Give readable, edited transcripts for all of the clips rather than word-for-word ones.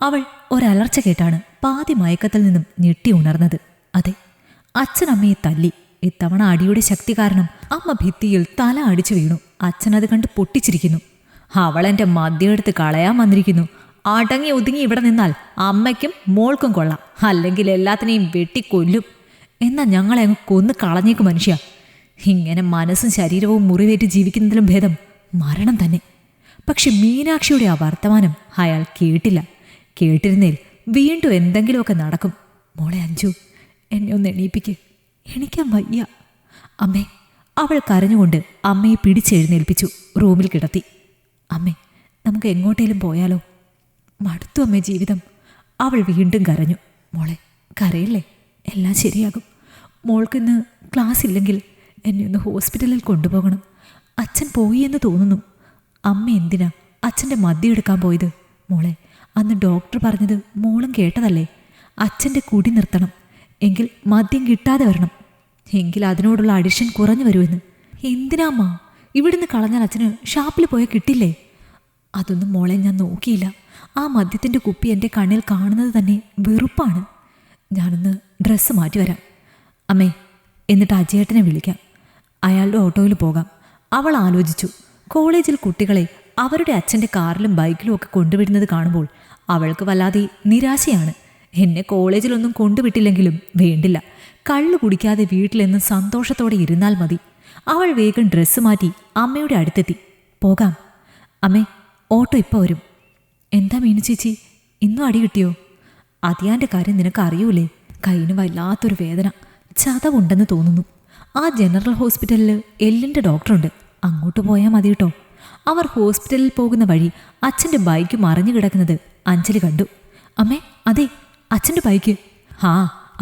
അവൾ ഒരലർച്ച കേട്ടാണ് പാതി മയക്കത്തിൽ നിന്നും ഞെട്ടി ഉണർന്നത്. അതെ, അച്ഛനമ്മയെ തല്ലി. ഇത്തവണ അടിയുടെ ശക്തി കാരണം അമ്മ ഭിത്തിയിൽ തല അടിച്ചു വീണു. അച്ഛനത് കണ്ട് പൊട്ടിച്ചിരിക്കുന്നു. അവളെന്റെ മദ്യം എടുത്ത് കളയാൻ വന്നിരിക്കുന്നു. അടങ്ങി ഒതുങ്ങി ഇവിടെ നിന്നാൽ അമ്മയ്ക്കും മോൾക്കും കൊള്ളാം, അല്ലെങ്കിൽ എല്ലാത്തിനെയും വെട്ടിക്കൊല്ലും. എന്നാൽ ഞങ്ങളെ അങ്ങ് കൊന്നു കളഞ്ഞേക്ക് മനുഷ്യ. ഇങ്ങനെ മനസ്സും ശരീരവും മുറിവേറ്റ് ജീവിക്കുന്നതിലും ഭേദം മരണം തന്നെ. പക്ഷെ മീനാക്ഷിയുടെ ആ വർത്തമാനം അയാൾ കേട്ടില്ല. കേട്ടിരുന്നേൽ വീണ്ടും എന്തെങ്കിലുമൊക്കെ നടക്കും. മോളെ അഞ്ജു, എന്നെ ഒന്ന് എണീപ്പിക്ക്, എണിക്കാൻ വയ്യ. അമ്മേ. അവൾ കരഞ്ഞുകൊണ്ട് അമ്മയെ പിടിച്ചെഴുന്നേൽപ്പിച്ചു റൂമിൽ കിടത്തി. അമ്മേ, നമുക്ക് എങ്ങോട്ടേലും പോയാലോ? മടുത്തു അമ്മേ ജീവിതം. അവൾ വീണ്ടും കരഞ്ഞു. മോളെ കരയില്ലേ, എല്ലാം ശരിയാകും. മോൾക്കിന്ന് ക്ലാസ് ഇല്ലെങ്കിൽ എന്നെ ഒന്ന് ഹോസ്പിറ്റലിൽ കൊണ്ടുപോകണം. അച്ഛൻ പോയി എന്ന് തോന്നുന്നു. അമ്മ എന്തിനാ അച്ഛൻ്റെ മദ്യം എടുക്കാൻ പോയത്? മോളെ, അന്ന് ഡോക്ടർ പറഞ്ഞത് മോളും കേട്ടതല്ലേ? അച്ഛൻ്റെ കുടി നിർത്തണം, എങ്കിൽ മദ്യം കിട്ടാതെ വരണം, എങ്കിൽ അതിനോടുള്ള അഡിഷൻ കുറഞ്ഞു വരുമെന്ന്. എന്തിനാമ്മ? ഇവിടുന്ന് കളഞ്ഞാൽ അച്ഛന് ഷാപ്പിൽ പോയാൽ കിട്ടില്ലേ? അതൊന്നും മോളെ ഞാൻ നോക്കിയില്ല. ആ മദ്യത്തിൻ്റെ കുപ്പി എൻ്റെ കണ്ണിൽ കാണുന്നത് തന്നെ വെറുപ്പാണ്. ഞാനൊന്ന് ഡ്രസ്സ് മാറ്റി വരാം അമ്മേ, എന്നിട്ട് അജയേട്ടനെ വിളിക്കാം, അയാളുടെ ഓട്ടോയിൽ പോകാം. അവൾ ആലോചിച്ചു. കോളേജിൽ കുട്ടികളെ അവരുടെ അച്ഛൻ്റെ കാറിലും ബൈക്കിലും ഒക്കെ കൊണ്ടുവിടുന്നത് കാണുമ്പോൾ അവൾക്ക് വല്ലാതെ നിരാശയാണ്. എന്നെ കോളേജിലൊന്നും കൊണ്ടുവിട്ടില്ലെങ്കിലും വേണ്ടില്ല, കള്ളു കുടിക്കാതെ വീട്ടിലെന്നും സന്തോഷത്തോടെ ഇരുന്നാൽ മതി. അവൾ വേഗം ഡ്രസ്സ് മാറ്റി അമ്മയുടെ അടുത്തെത്തി. പോകാം അമ്മേ, ഓട്ടോ ഇപ്പോൾ വരും. എന്താ മീനു ചേച്ചി, ഇന്നും അടി കിട്ടിയോ? അതിയാൻ്റെ കാര്യം നിനക്ക് അറിയൂലേ? കയ്യിന് വല്ലാത്തൊരു വേദന, ചതവുണ്ടെന്ന് തോന്നുന്നു. ആ ജനറൽ ഹോസ്പിറ്റലിൽ എല്ലിൻ്റെ ഡോക്ടറുണ്ട്, അങ്ങോട്ട് പോയാൽ മതി കേട്ടോ. അവർ ഹോസ്പിറ്റലിൽ പോകുന്ന വഴി അച്ഛൻ്റെ ബൈക്ക് മറിഞ്ഞു കിടക്കുന്നത് അഞ്ജലി കണ്ടു. അമ്മേ, അതെ, അച്ഛൻ്റെ ബൈക്ക്. ആ,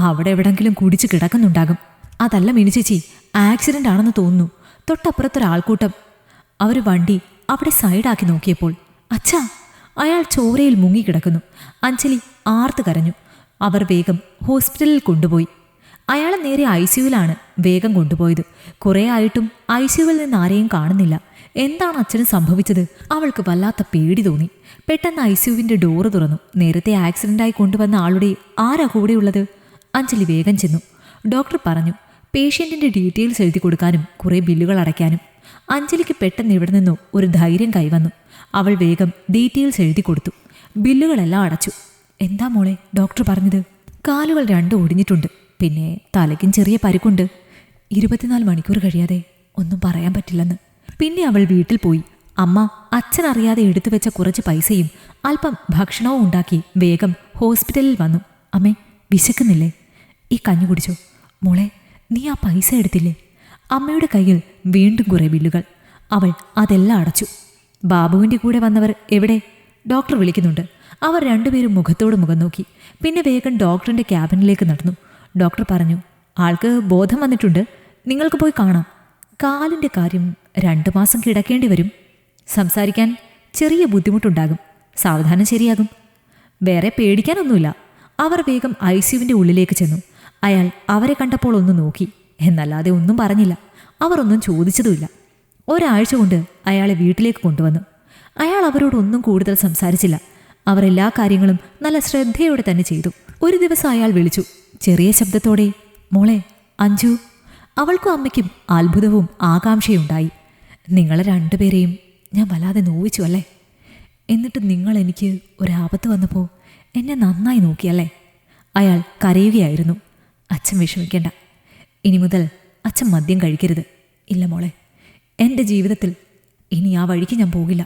അവിടെ എവിടെങ്കിലും കുടിച്ച് കിടക്കുന്നുണ്ടാകും. അതല്ല മീനു ചേച്ചി, ആക്സിഡൻ്റ് ആണെന്ന് തോന്നുന്നു. തൊട്ടപ്പുറത്തൊരാൾക്കൂട്ടം. അവർ വണ്ടി അവിടെ സൈഡാക്കി നോക്കിയപ്പോൾ അച്ഛാ, അയാൾ ചോരയിൽ മുങ്ങിക്കിടക്കുന്നു. അഞ്ജലി ആർത്ത് കരഞ്ഞു. അവർ വേഗം ഹോസ്പിറ്റലിൽ കൊണ്ടുപോയി. അയാളെ നേരെ ICUവിലാണ് വേഗം കൊണ്ടുപോയത്. കുറേ ആയിട്ടും ICUവിൽ നിന്ന് ആരെയും കാണുന്നില്ല. എന്താണ് അച്ഛന് സംഭവിച്ചത്? അവൾക്ക് വല്ലാത്ത പേടി തോന്നി. പെട്ടെന്ന് ICUവിൻ്റെ ഡോറ് തുറന്നു. നേരത്തെ ആക്സിഡൻ്റായി കൊണ്ടുവന്ന ആളുടെ ആരാ കൂടെയുള്ളത്? അഞ്ജലി വേഗം ചെന്നു. ഡോക്ടർ പറഞ്ഞു പേഷ്യൻറ്റിൻ്റെ ഡീറ്റെയിൽസ് എഴുതി കൊടുക്കാനും കുറേ ബില്ലുകൾ അടയ്ക്കാനും. അഞ്ജലിക്ക് പെട്ടെന്ന് ഇവിടെ നിന്നോ ഒരു ധൈര്യം കൈവന്നു. അവൾ വേഗം ഡീറ്റെയിൽസ് എഴുതി കൊടുത്തു. ബില്ലുകളെല്ലാം അടച്ചു. എന്താ മോളെ ഡോക്ടർ പറഞ്ഞത്? കാലുകൾ രണ്ടും ഒടിഞ്ഞിട്ടുണ്ട്, പിന്നെ തലയ്ക്കും ചെറിയ പരിക്കുണ്ട്. 24 മണിക്കൂർ കഴിയാതെ ഒന്നും പറയാൻ പറ്റില്ലെന്ന്. പിന്നെ അവൾ വീട്ടിൽ പോയി. അമ്മ അച്ഛനറിയാതെ എടുത്തു വെച്ച കുറച്ച് പൈസയും അല്പം ഭക്ഷണവും ഉണ്ടാക്കി വേഗം ഹോസ്പിറ്റലിൽ വന്നു. അമ്മേ, വിശക്കുന്നില്ലേ? ഈ കഞ്ഞി കുടിച്ചോ. മോളെ, നീ ആ പൈസ എടുത്തില്ലേ? അമ്മയുടെ കയ്യിൽ വീണ്ടും കുറേ ബില്ലുകൾ. അവൾ അതെല്ലാം അടച്ചു. ബാബുവിൻ്റെ കൂടെ വന്നവർ എവിടെ? ഡോക്ടർ വിളിക്കുന്നുണ്ട്. അവർ രണ്ടുപേരും മുഖത്തോട് മുഖം നോക്കി. പിന്നെ വേഗം ഡോക്ടറിൻ്റെ ക്യാബിനിലേക്ക് നടന്നു. ഡോക്ടർ പറഞ്ഞു, ആൾക്ക് ബോധം വന്നിട്ടുണ്ട്, നിങ്ങൾക്ക് പോയി കാണാം. കാലിൻ്റെ കാര്യം 2 മാസം കിടക്കേണ്ടി വരും. സംസാരിക്കാൻ ചെറിയ ബുദ്ധിമുട്ടുണ്ടാകും, സാവധാനം ശരിയാകും. വേറെ പേടിക്കാനൊന്നുമില്ല. അവർ വേഗം ICUവിൻ്റെ ഉള്ളിലേക്ക് ചെന്നു. അയാൾ അവരെ കണ്ടപ്പോൾ ഒന്ന് നോക്കി, എന്നല്ലാതെ ഒന്നും പറഞ്ഞില്ല. അവർ ഒന്നും ചോദിച്ചതുമില്ല. ഒരാഴ്ച കൊണ്ട് അയാളെ വീട്ടിലേക്ക് കൊണ്ടുവന്നു. അയാൾ അവരോടൊന്നും കൂടുതൽ സംസാരിച്ചില്ല. അവർ എല്ലാ കാര്യങ്ങളും നല്ല ശ്രദ്ധയോടെ തന്നെ ചെയ്തു. ഒരു ദിവസം അയാൾ വിളിച്ചു, ചെറിയ ശബ്ദത്തോടെ, മോളെ അഞ്ജു. അവൾക്കും അമ്മയ്ക്കും അത്ഭുതവും ആകാംക്ഷയുണ്ടായി. നിങ്ങളെ രണ്ടുപേരെയും ഞാൻ വല്ലാതെ നോവിച്ചു അല്ലേ? എന്നിട്ട് നിങ്ങൾ എനിക്ക് ഒരാപത്ത് വന്നപ്പോൾ എന്നെ നന്നായി നോക്കിയല്ലേ? അയാൾ കരയുകയായിരുന്നു. അച്ഛൻ വിഷമിക്കേണ്ട, ഇനി മുതൽ അച്ഛൻ മദ്യം കഴിക്കരുത്. ഇല്ല മോളെ, എൻ്റെ ജീവിതത്തിൽ ഇനി ആ വഴിക്ക് ഞാൻ പോകില്ല.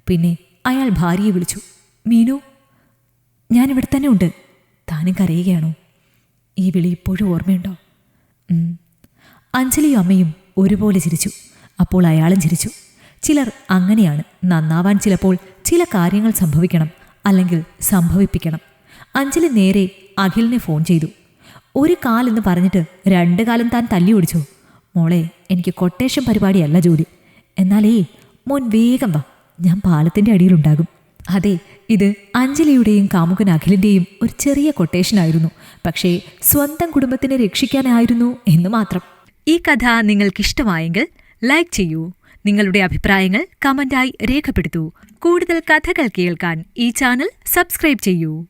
പിന്നെ അയാൾ ഭാര്യയെ വിളിച്ചു, മീനു, ഞാനിവിടെ തന്നെ ഉണ്ട്. താനും കരയുകയാണോ? ഈ വിളി ഇപ്പോഴും ഓർമ്മയുണ്ടോ? അഞ്ജലിയും അമ്മയും ഒരുപോലെ ചിരിച്ചു. അപ്പോൾ അയാളും ചിരിച്ചു. ചിലർ അങ്ങനെയാണ്. നന്നാവാൻ ചിലപ്പോൾ ചില കാര്യങ്ങൾ സംഭവിക്കണം, അല്ലെങ്കിൽ സംഭവിപ്പിക്കണം. അഞ്ജലി നേരെ അഖിലിനെ ഫോൺ ചെയ്തു. ഒരു കാലെന്ന് പറഞ്ഞിട്ട് 2 കാലം താൻ തല്ലി ഓടിച്ചോ? മോളെ, എനിക്ക് കൊട്ടേഷൻ പരിപാടിയല്ല ജോലി. എന്നാലേ മോൻ വേഗം വാ, ഞാൻ പാലത്തിൻ്റെ അടിയിലുണ്ടാകും. അതെ, ഇത് അഞ്ജലിയുടെയും കാമുകൻ അഖിലിൻ്റെയും ഒരു ചെറിയ കൊട്ടേഷനായിരുന്നു. പക്ഷേ സ്വന്തം കുടുംബത്തിനെ രക്ഷിക്കാനായിരുന്നു എന്ന് മാത്രം. ഈ കഥ നിങ്ങൾക്കിഷ്ടമായെങ്കിൽ ലൈക്ക് ചെയ്യൂ. നിങ്ങളുടെ അഭിപ്രായങ്ങൾ കമന്റായി രേഖപ്പെടുത്തൂ. കൂടുതൽ കഥകൾ കേൾക്കാൻ ഈ ചാനൽ സബ്സ്ക്രൈബ് ചെയ്യൂ.